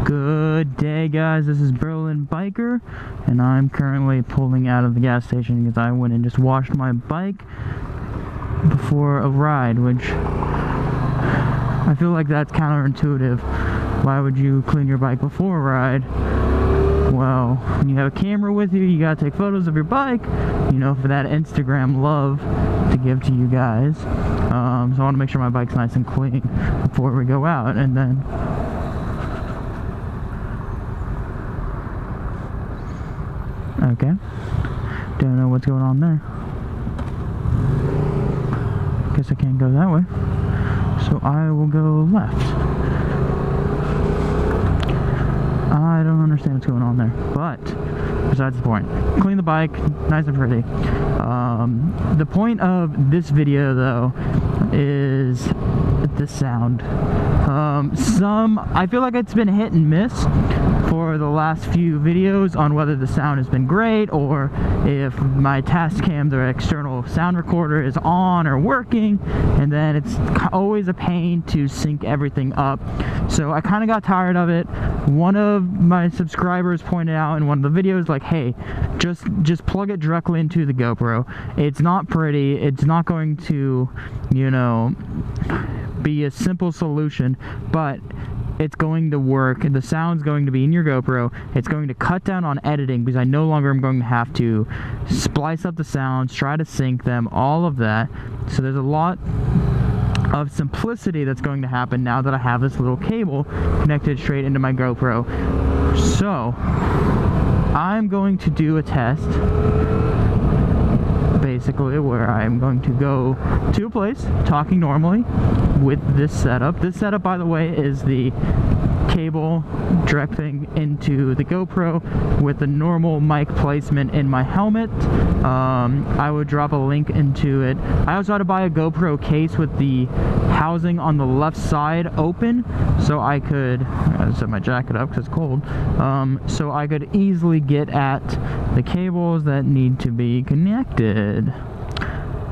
Good day, guys. This is Berlin Biker, and I'm currently pulling out of the gas station because I went and just washed my bike before a ride, which I feel like that's counterintuitive. Why would you clean your bike before a ride? Well, when you have a camera with you, you gotta take photos of your bike, you know, for that Instagram love to give to you guys. So I want to make sure my bike's nice and clean before we go out, and then okay, don't know what's going on there. Guess I can't go that way, so I will go left. I don't understand what's going on there, but besides the point, clean the bike, nice and pretty. The point of this video, though, is the sound. I feel like it's been hit and miss for the last few videos on whether the sound has been great or if my Tascam, the external sound recorder, is on or working, and then it's always a pain to sync everything up. So I kind of got tired of it. One of my subscribers pointed out in one of the videos, like, hey, just plug it directly into the GoPro. It's not pretty, it's not going to, you know, be a simple solution, but it's going to work. The sound's going to be in your GoPro. It's going to cut down on editing because I no longer am going to have to splice up the sounds, try to sync them, all of that. So there's a lot of simplicity that's going to happen now that I have this little cable connected straight into my GoPro. So I'm going to do a test, basically, where I'm going to go to a place talking normally with this setup. This setup, by the way, is the cable directing into the GoPro with the normal mic placement in my helmet. I would drop a link into it. I also had to buy a GoPro case with the housing on the left side open, so I could, I gotta set my jacket up because it's cold, so I could easily get at the cables that need to be connected.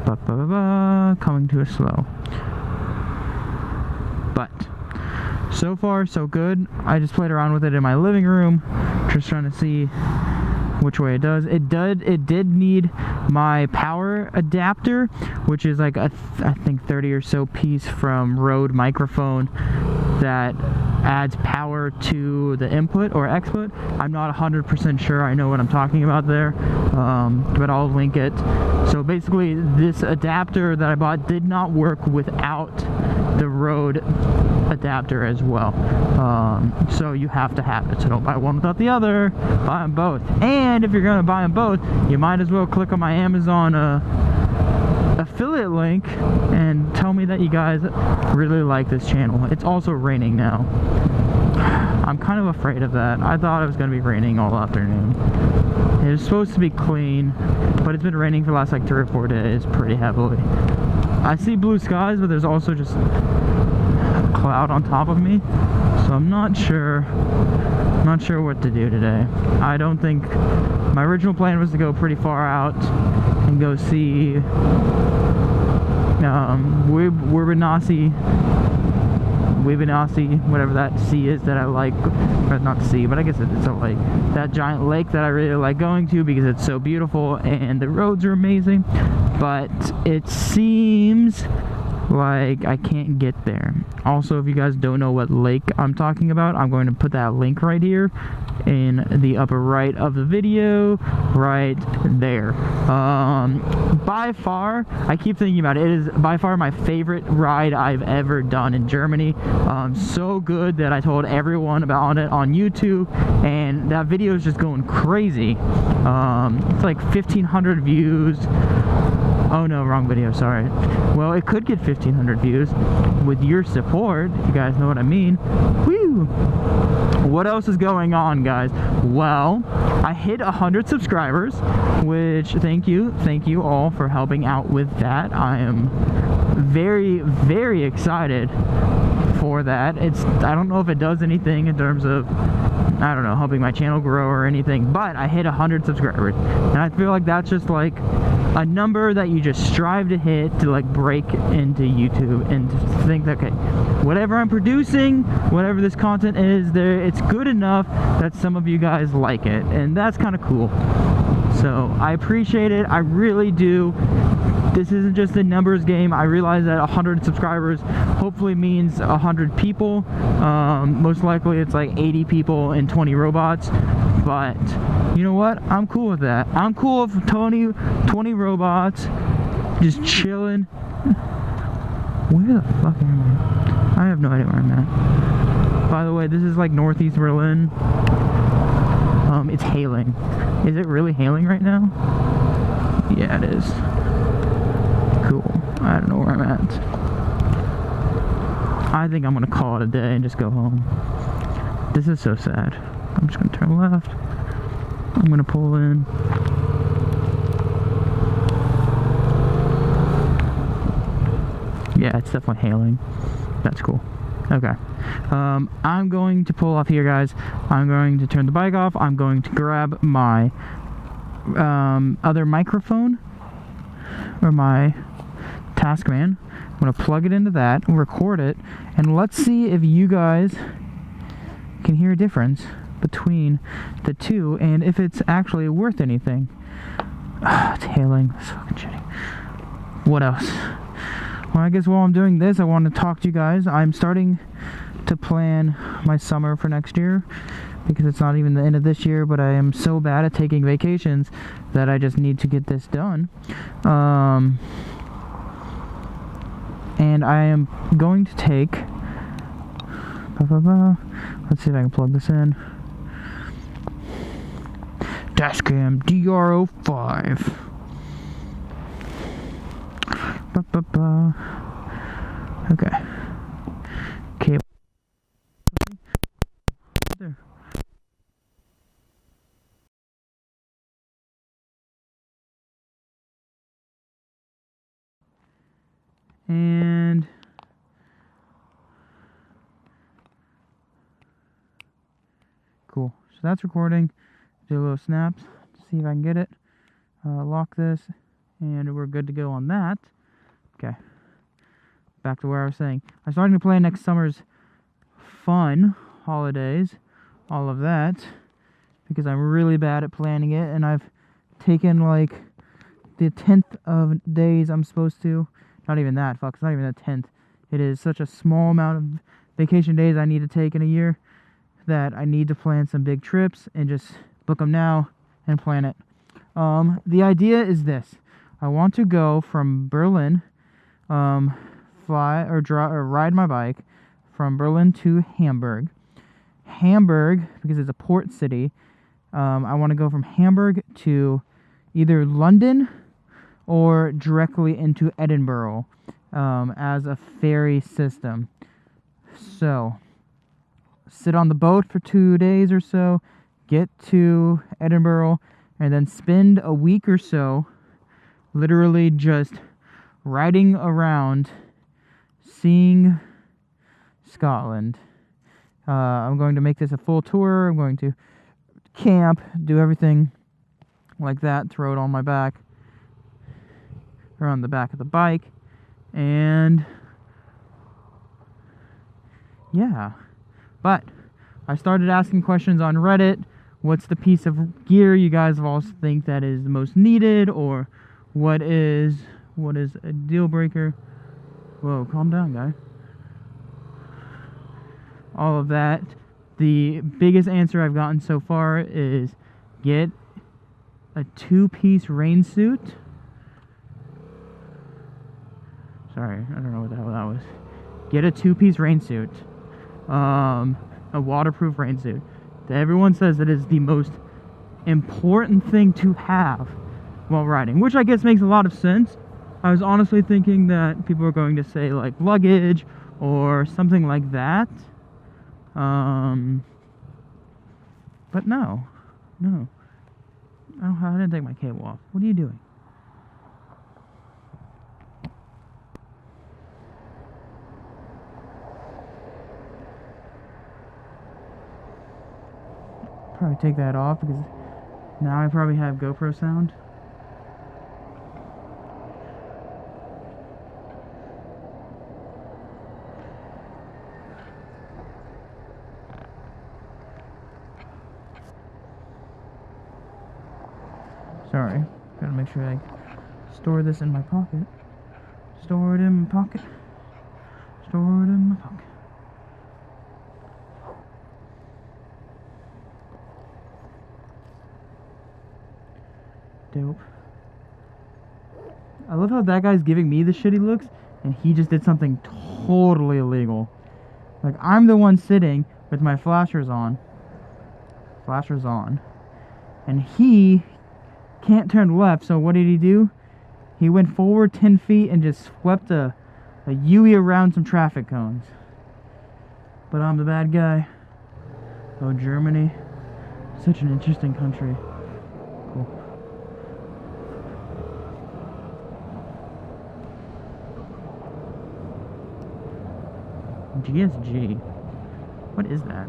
Coming to a slow. But so far so good. I just played around with it in my living room, just trying to see which way it does. It did need my power adapter, which is like I think 30 or so piece from Rode microphone that adds power to the input or output. I'm not 100% sure I know what I'm talking about there, but I'll link it. So basically, this adapter that I bought did not work without the Rode adapter as well. So you have to have it. So don't buy one without the other. Buy them both. And if you're gonna buy them both, you might as well click on my Amazon affiliate link and tell me that you guys really like this channel. It's also raining now. I'm kind of afraid of that. I thought it was gonna be raining all afternoon. It was supposed to be clean, but it's been raining for the last like 3 or 4 days pretty heavily. I see blue skies, but there's also just a cloud on top of me, so I'm not sure what to do today. I don't think my original plan was to go pretty far out and go see Wibinasi, whatever that sea is that I like, or not sea, but I guess it's a lake, that giant lake that I really like going to because it's so beautiful and the roads are amazing. But it seems like I can't get there. Also, if you guys don't know what lake I'm talking about, I'm going to put that link right here in the upper right of the video, right there. By far, I keep thinking about it, it is by far my favorite ride I've ever done in Germany. So good that I told everyone about it on YouTube, and that video is just going crazy. It's like 1,500 views. Oh no, wrong video, sorry. Well, it could get 1,500 views with your support, if you guys know what I mean. Whew! What else is going on, guys? Well, I hit 100 subscribers, which thank you all for helping out with that. I am very, very excited for that. I don't know if it does anything in terms of, I don't know, helping my channel grow or anything, but I hit 100 subscribers, and I feel like that's just like a number that you just strive to hit to like break into YouTube and to think that, okay, whatever I'm producing, whatever this content is, it's good enough that some of you guys like it, and that's kind of cool. So I appreciate it, I really do. This isn't just a numbers game. I realize that 100 subscribers hopefully means 100 people. Most likely it's like 80 people and 20 robots. But you know what? I'm cool with that. I'm cool with 20 robots just chilling. Where the fuck am I? I have no idea where I'm at. By the way, this is like northeast Berlin. It's hailing. Is it really hailing right now? Yeah, it is. Cool. I don't know where I'm at. I think I'm gonna call it a day and just go home. This is so sad. I'm just gonna turn left. I'm gonna pull in. Yeah, it's definitely hailing. That's cool. Okay. I'm going to pull off here, guys. I'm going to turn the bike off. I'm going to grab my other microphone, or my Tascam. I'm going to plug it into that, record it, and let's see if you guys can hear a difference between the two and if it's actually worth anything. It's hailing. It's fucking shitty. What else? Well, I guess while I'm doing this, I want to talk to you guys. I'm starting to plan my summer for next year because it's not even the end of this year, but I am so bad at taking vacations that I just need to get this done. And I am going to take... Let's see if I can plug this in. Tascam DR05. Okay. Cable. There. And cool. So that's recording. Do a little snaps. See if I can get it. Lock this, and we're good to go on that. Okay. Back to where I was saying. I'm starting to plan next summer's fun, holidays, all of that, because I'm really bad at planning it, and I've taken like the 10th of days I'm supposed to. Not even that, fuck, it's not even a 10th. It is such a small amount of vacation days I need to take in a year that I need to plan some big trips and just book them now and plan it. The idea is this. I want to go from Berlin, fly or ride my bike from Berlin to Hamburg. Hamburg, because it's a port city, I want to go from Hamburg to either London or directly into Edinburgh as a ferry system. So, sit on the boat for 2 days or so, get to Edinburgh, and then spend a week or so literally just riding around, seeing Scotland. I'm going to make this a full tour. I'm going to camp, do everything like that, throw it on my back, or on the back of the bike, and yeah. But I started asking questions on Reddit. What's the piece of gear you guys all think that is the most needed, or what is a deal breaker? Whoa, calm down, guy. All of that. The biggest answer I've gotten so far is get a 2-piece rain suit. Sorry, I don't know what the hell that was. Get a 2-piece rain suit. A waterproof rain suit. Everyone says it is the most important thing to have while riding, which I guess makes a lot of sense. I was honestly thinking that people were going to say like luggage or something like that. But no. I didn't take my cable off. What are you doing? Probably take that off because now I probably have GoPro sound. Sorry. Gotta make sure I store this in my pocket. Store it in my pocket. Store it in my pocket. Dope. I love how that guy's giving me the shitty looks, and he just did something totally illegal. Like, I'm the one sitting with my flashers on. Flashers on. And he can't turn left, so what did he do? He went forward 10 feet and just swept a U-ey around some traffic cones. But I'm the bad guy. Oh, Germany. Such an interesting country. Cool. GSG. What is that?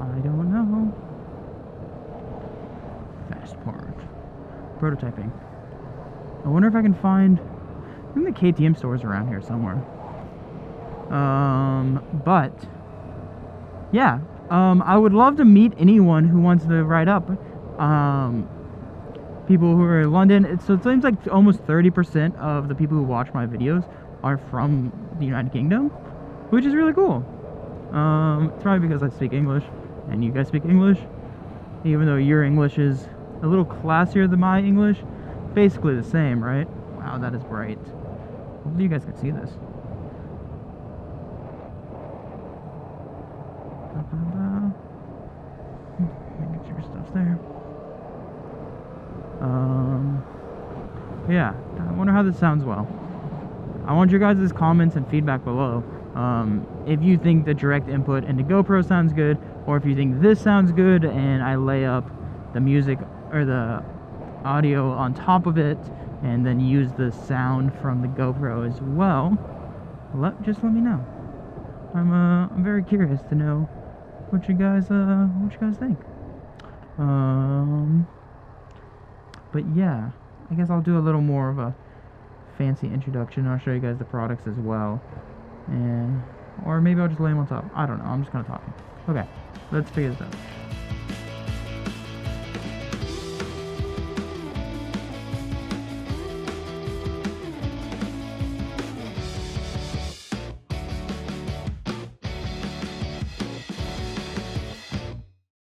I don't know. Fast part. Prototyping. I wonder if I can find... I think the KTM store's around here somewhere. But... yeah. I would love to meet anyone who wants to write up. People who are in London. So it seems like almost 30% of the people who watch my videos are from the United Kingdom, which is really cool. It's probably because I speak English and you guys speak English, even though your English is a little classier than my English. Basically the same, right? Wow, that is bright. Hopefully you guys can see this. Get your stuff there. Yeah, I wonder how this sounds well. I want your guys' comments and feedback below. If you think the direct input into GoPro sounds good, or if you think this sounds good and I lay up the music or the audio on top of it and then use the sound from the GoPro as well, just let me know. I'm very curious to know what you guys think. But yeah, I guess I'll do a little more of a fancy introduction. I'll show you guys the products as well, or maybe I'll just lay them on top. I don't know. I'm just kind of talking. Okay, let's figure this out.